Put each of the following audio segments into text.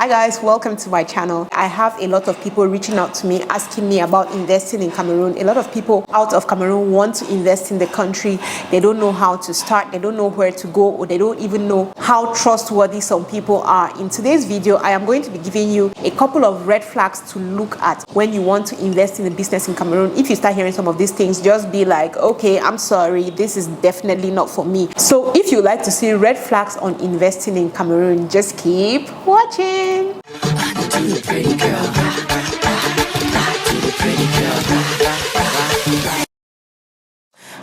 Hi guys, welcome to my channel. I have a lot of people reaching out to me asking me about investing in Cameroon. A lot of people out of Cameroon want to invest in the country. They don't know how to start, they don't know where to go, or they don't even know how trustworthy some people are. In today's video, I am going to be giving you a couple of red flags to look at when you want to invest in a business in Cameroon. If you start hearing some of these things, just be like, okay, I'm sorry, this is definitely not for me. So if you like to see red flags on investing in Cameroon, just keep watching.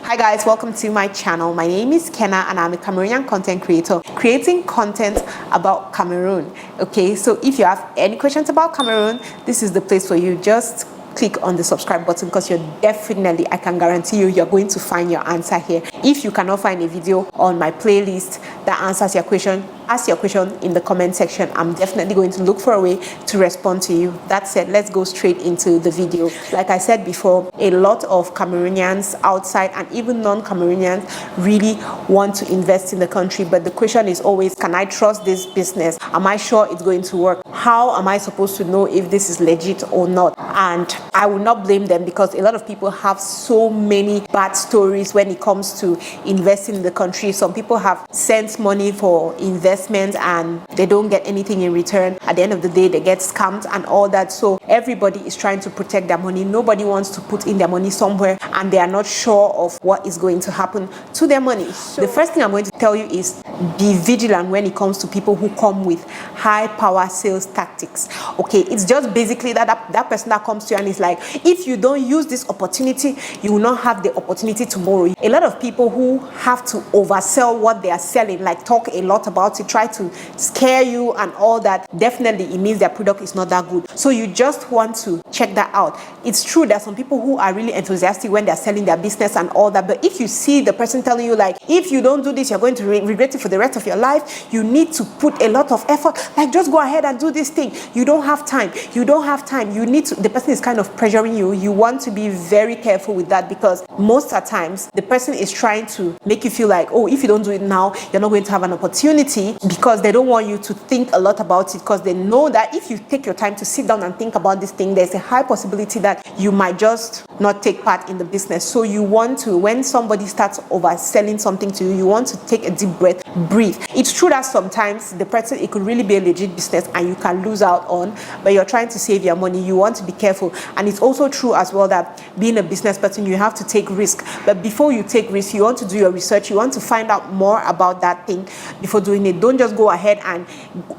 Hi guys, welcome to my channel. My name is Kenna and I'm a Cameroonian content creator creating content about Cameroon. Okay, so if you have any questions about Cameroon, this is the place for you. Just click on the subscribe button because you're definitely, I can guarantee you're going to find your answer here. If you cannot find a video on my playlist that answers your question, ask your question in the comment section. I'm definitely going to look for a way to respond to you. That said, let's go straight into the video. Like I said before, a lot of Cameroonians outside and even non-Cameroonians really want to invest in the country, but the question is always, can I trust this business? Am I sure it's going to work? How am I supposed to know if this is legit or not? And I will not blame them because a lot of people have so many bad stories when it comes to investing in the country. Some people have sent money for investment and they don't get anything in return. At the end of the day, they get scammed and all that. So everybody is trying to protect their money. Nobody wants to put in their money somewhere and they are not sure of what is going to happen to their money. So the first thing I'm going to tell you is be vigilant when it comes to people who come with high power sales tactics. Okay, it's just basically that person that comes to you and is like, if you don't use this opportunity, you will not have the opportunity tomorrow. A lot of people who have to oversell what they are selling, like talk a lot about it, try to scare you and all that, definitely it means their product is not that good. So you just want to check that out. It's true that some people who are really enthusiastic when they're selling their business and all that, but if you see the person telling you like, if you don't do this, you're going to regret it for the rest of your life, you need to put a lot of effort, like just go ahead and do this thing. You don't have time. You don't have time. You need to, the person is kind of pressuring you. You want to be very careful with that because most of the times the person is trying to make you feel like, oh, if you don't do it now, you're not going to have an opportunity, because they don't want you to think a lot about it, because they know that if you take your time to sit down and think about this thing, there's a high possibility that you might just not take part in the business. So you want to, when somebody starts overselling something to you, you want to take a deep breath, breathe. It's true that sometimes the person, it could really be a legit business and you can lose out on, but you're trying to save your money. You want to be careful. And it's also true as well that being a business person, you have to take risk. But before you take risk, you want to do your research. You want to find out more about that thing before doing it. Don't just go ahead and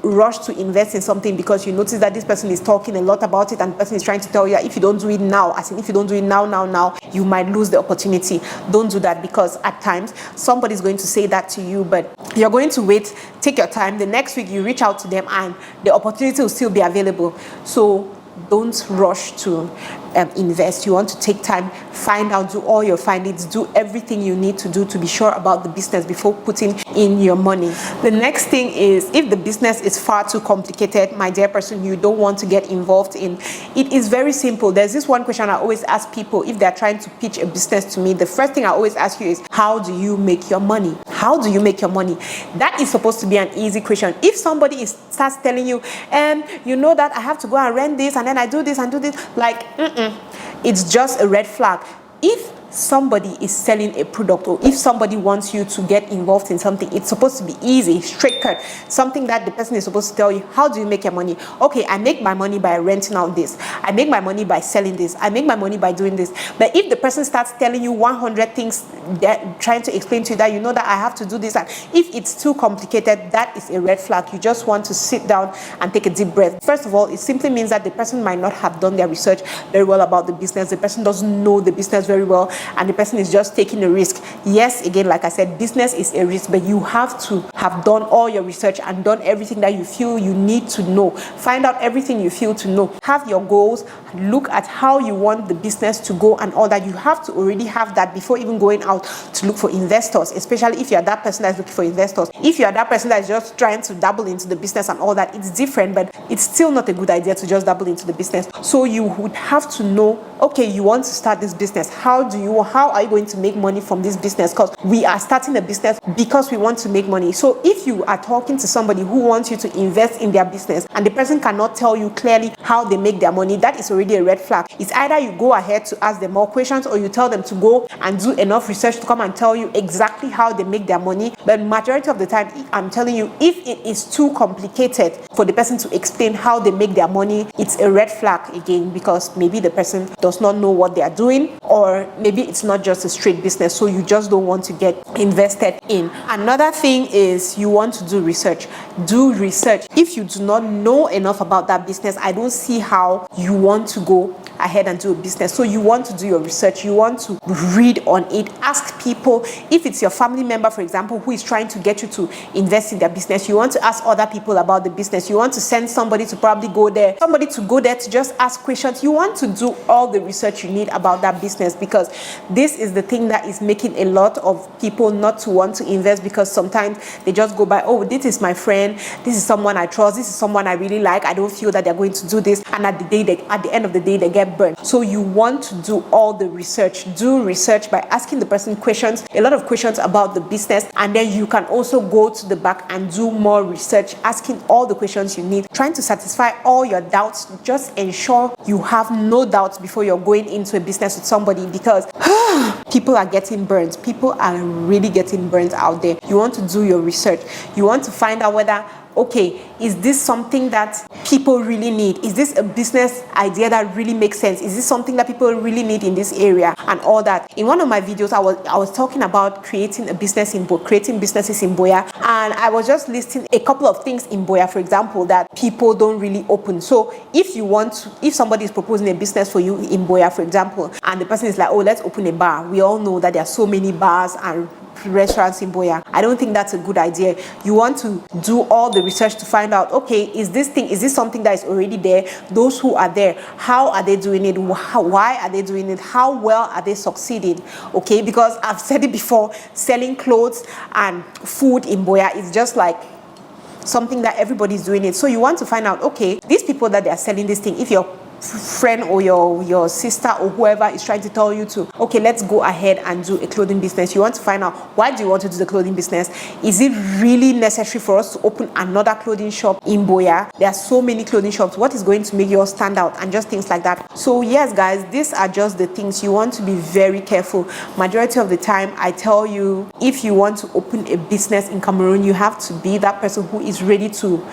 rush to invest in something because you notice that this person is talking a lot about it and the person is trying to tell you that if you don't do it now, as in if you don't do it now, you might lose the opportunity. Don't do that, because at times somebody's going to say that to you, but you're going to wait, take your time. The next week you reach out to them and the opportunity will still be available. So don't rush to invest. You want to take time, find out, do all your findings, do everything you need to do to be sure about the business before putting in your money. The next thing is, if the business is far too complicated, my dear person, you don't want to get involved in. It is very simple. There's this one question I always ask people if they're trying to pitch a business to me. The first thing I always ask you is, how do you make your money? How do you make your money? That is supposed to be an easy question. If somebody starts telling you, you know that I have to go and rent this and then I do this and do this, like, it's just a red flag. If somebody is selling a product, or if somebody wants you to get involved in something, it's supposed to be easy, straight cut, something that the person is supposed to tell you. How do you make your money? Okay, I make my money by renting out this, I make my money by selling this, I make my money by doing this. But if the person starts telling you 100 things, that trying to explain to you that you know that I have to do this, and if it's too complicated, that is a red flag. You just want to sit down and take a deep breath. First of all, it simply means that the person might not have done their research very well about the business. The person doesn't know the business very well and the person is just taking a risk. Yes, again, like I said, business is a risk, but you have to have done all your research and done everything that you feel you need to know. Find out everything you feel to know. Have your goals, look at how you want the business to go and all that. You have to already have that before even going out to look for investors, especially if you are that person that's looking for investors. If you are that person that's just trying to dabble into the business and all that, it's different, but it's still not a good idea to just dabble into the business. So you would have to know, okay, you want to start this business. How do you? How are you going to make money from this business? Because we are starting a business because we want to make money. So if you are talking to somebody who wants you to invest in their business and the person cannot tell you clearly how they make their money, that is already a red flag. It's either you go ahead to ask them more questions, or you tell them to go and do enough research to come and tell you exactly how they make their money. But majority of the time, I'm telling you, if it is too complicated for the person to explain how they make their money, it's a red flag again, because maybe the person does not know what they are doing, or maybe it's not just a straight business, so you just don't want to get invested in. Another thing is you want to do research. Do research. If you do not know enough about that business, I don't see how you want to go ahead and do a business. So you want to do your research, you want to read on it, ask people. If it's your family member, for example, who is trying to get you to invest in their business, you want to ask other people about the business. You want to send somebody to probably go there, somebody to go there to just ask questions. You want to do all the research you need about that business, because this is the thing that is making a lot of people not to want to invest, because sometimes they just go by, oh, this is my friend, this is someone I trust, this is someone I really like, I don't feel that they're going to do this, and at the end of the day they get burned. So you want to do all the research. Do research by asking the person questions, a lot of questions about the business, and then you can also go to the back and do more research, asking all the questions you need, trying to satisfy all your doubts. Just ensure you have no doubts before you're going into a business with somebody, because people are getting burned. People are really getting burned out there. You want to do your research. You want to find out whether, okay, is this something that people really need? Is this a business idea that really makes sense? Is this something that people really need in this area, and all that? In one of my videos, I was talking about creating businesses in Buea, and I was just listing a couple of things in Buea, for example, that people don't really open. So if somebody is proposing a business for you in Buea, for example, and the person is like, oh, let's open a bar. We all know that there are so many bars and restaurants in Buea. I don't think that's a good idea. You want to do all the research to find out, okay, is this something that is already there? Those who are there, how are they doing it? Why are they doing it? How well are they succeeding? Okay, because I've said it before, selling clothes and food in Buea is just like something that everybody's doing it. So you want to find out, okay, these people that they are selling this thing, if you're friend or your sister or whoever is trying to tell you to, okay, let's go ahead and do a clothing business, you want to find out, why do you want to do the clothing business? Is it really necessary for us to open another clothing shop in Buea? There are so many clothing shops. What is going to make yours stand out? And just things like that. So yes, guys, these are just the things you want to be very careful. Majority of the time, I tell you, if you want to open a business in Cameroon, you have to be that person who is ready to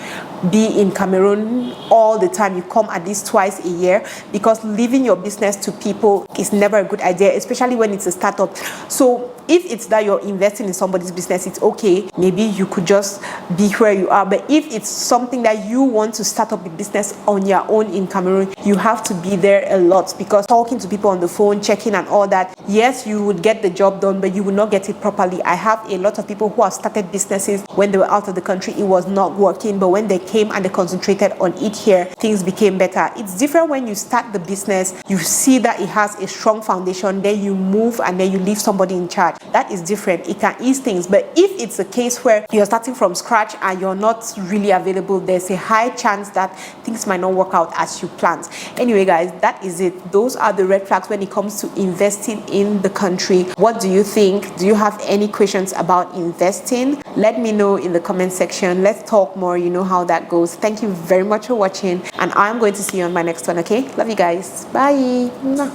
be in Cameroon all the time. You come at least twice a year, because leaving your business to people is never a good idea, especially when it's a startup. So if it's that you're investing in somebody's business, it's okay, maybe you could just be where you are. But if it's something that you want to start up a business on your own in Cameroon, you have to be there a lot, because talking to people on the phone, checking and all that, yes, you would get the job done, but you will not get it properly. I have a lot of people who have started businesses when they were out of the country, it was not working, but when they came and they concentrated on it here, things became better. It's different when you start the business, you see that it has a strong foundation, then you move and then you leave somebody in charge. That is different. It can ease things. But if it's a case where you're starting from scratch and you're not really available, there's a high chance that things might not work out as you planned. Anyway, guys, that is it. Those are the red flags when it comes to investing in the country. What do you think? Do you have any questions about investing? Let me know in the comment section. Let's talk more. You know how that goes. Thank you very much for watching, and I'm going to see you on my next one. Okay, love you guys. Bye.